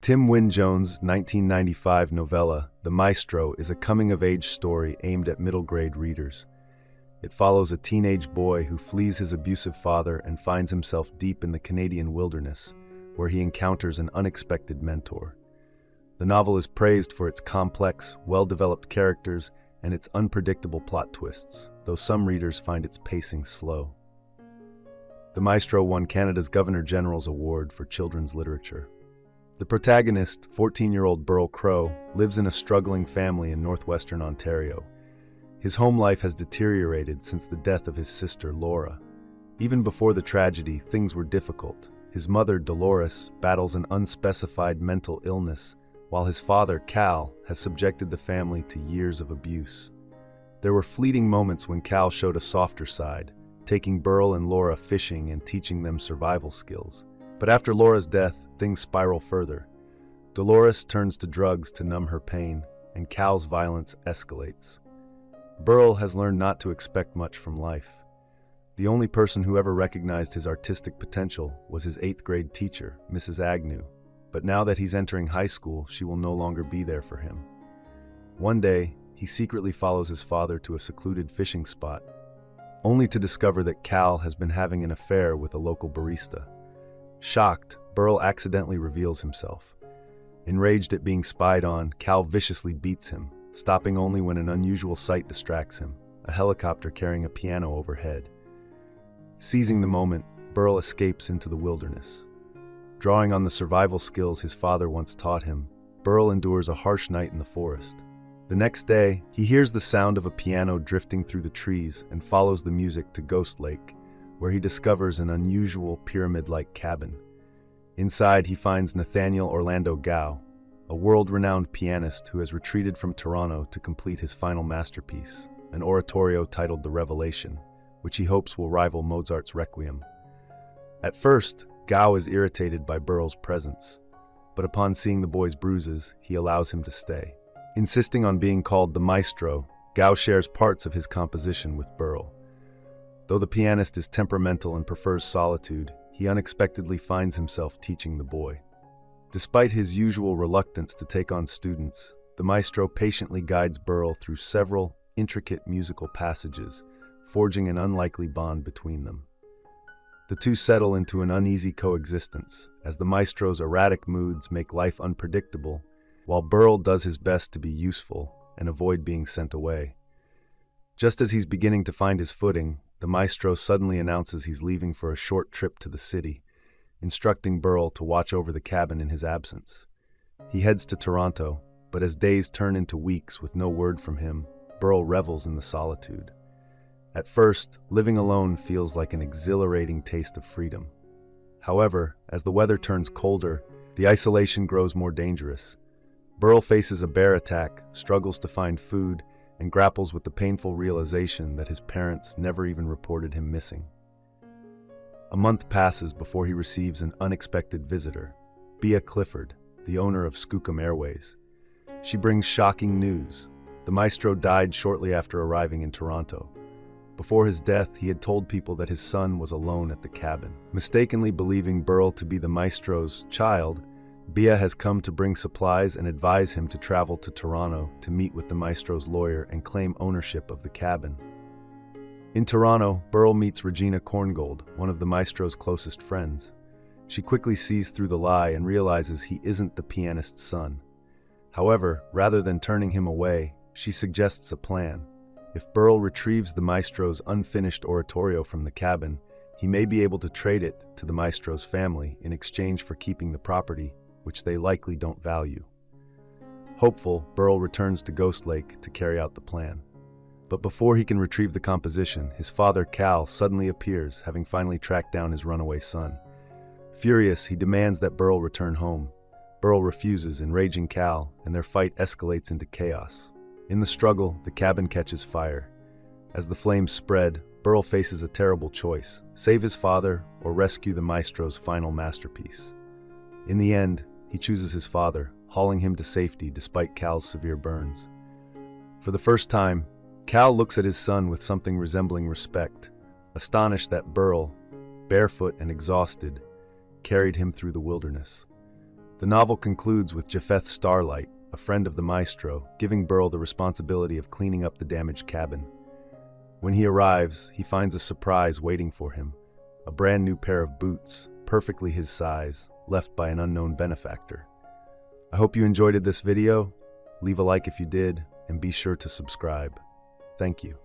Tim Wynne-Jones' 1995 novella, The Maestro, is a coming-of-age story aimed at middle-grade readers. It follows a teenage boy who flees his abusive father and finds himself deep in the Canadian wilderness, where he encounters an unexpected mentor. The novel is praised for its complex, well-developed characters and its unpredictable plot twists, though some readers find its pacing slow. The Maestro won Canada's Governor-General's Award for Children's Literature. The protagonist, 14-year-old Burl Crow, lives in a struggling family in northwestern Ontario. His home life has deteriorated since the death of his sister, Laura. Even before the tragedy, things were difficult. His mother, Dolores, battles an unspecified mental illness, while his father, Cal, has subjected the family to years of abuse. There were fleeting moments when Cal showed a softer side, taking Burl and Laura fishing and teaching them survival skills. But after Laura's death, things spiral further. Dolores turns to drugs to numb her pain, and Cal's violence escalates. Burl has learned not to expect much from life. The only person who ever recognized his artistic potential was his 8th grade teacher, Mrs. Agnew. But now that he's entering high school, she will no longer be there for him. One day, he secretly follows his father to a secluded fishing spot, only to discover that Cal has been having an affair with a local barista. Shocked, Burl accidentally reveals himself. Enraged at being spied on, Cal viciously beats him, stopping only when an unusual sight distracts him, a helicopter carrying a piano overhead. Seizing the moment, Burl escapes into the wilderness. Drawing on the survival skills his father once taught him, Burl endures a harsh night in the forest. The next day, he hears the sound of a piano drifting through the trees and follows the music to Ghost Lake, where he discovers an unusual pyramid-like cabin. Inside, he finds Nathaniel Orlando Gow, a world-renowned pianist who has retreated from Toronto to complete his final masterpiece, an oratorio titled The Revelation, which he hopes will rival Mozart's Requiem. At first, Gow is irritated by Burl's presence, but upon seeing the boy's bruises, he allows him to stay. Insisting on being called the Maestro, Gow shares parts of his composition with Burl. Though the pianist is temperamental and prefers solitude, he unexpectedly finds himself teaching the boy. Despite his usual reluctance to take on students, the Maestro patiently guides Burl through several intricate musical passages, forging an unlikely bond between them. The two settle into an uneasy coexistence, as the Maestro's erratic moods make life unpredictable, while Burl does his best to be useful and avoid being sent away. Just as he's beginning to find his footing, the Maestro suddenly announces he's leaving for a short trip to the city, instructing Burl to watch over the cabin in his absence. He heads to Toronto, but as days turn into weeks with no word from him, Burl revels in the solitude. At first, living alone feels like an exhilarating taste of freedom. However, as the weather turns colder, the isolation grows more dangerous. Burl faces a bear attack, struggles to find food, and grapples with the painful realization that his parents never even reported him missing. A month passes before he receives an unexpected visitor, Bea Clifford, the owner of Skookum Airways. She brings shocking news. The Maestro died shortly after arriving in Toronto. Before his death, he had told people that his son was alone at the cabin. Mistakenly believing Burl to be the Maestro's child, Bea has come to bring supplies and advise him to travel to Toronto to meet with the Maestro's lawyer and claim ownership of the cabin. In Toronto, Burl meets Regina Korngold, one of the Maestro's closest friends. She quickly sees through the lie and realizes he isn't the pianist's son. However, rather than turning him away, she suggests a plan. If Burl retrieves the Maestro's unfinished oratorio from the cabin, he may be able to trade it to the Maestro's family in exchange for keeping the property, which they likely don't value. Hopeful, Burl returns to Ghost Lake to carry out the plan. But before he can retrieve the composition, his father, Cal, suddenly appears, having finally tracked down his runaway son. Furious, he demands that Burl return home. Burl refuses, enraging Cal, and their fight escalates into chaos. In the struggle, the cabin catches fire. As the flames spread, Burl faces a terrible choice: save his father or rescue the Maestro's final masterpiece. In the end, he chooses his father, hauling him to safety despite Cal's severe burns. For the first time, Cal looks at his son with something resembling respect, astonished that Burl, barefoot and exhausted, carried him through the wilderness. The novel concludes with Japheth Starlight, a friend of the Maestro, giving Burl the responsibility of cleaning up the damaged cabin. When he arrives, he finds a surprise waiting for him, a brand new pair of boots, perfectly his size, left by an unknown benefactor. I hope you enjoyed this video. Leave a like if you did, and be sure to subscribe. Thank you.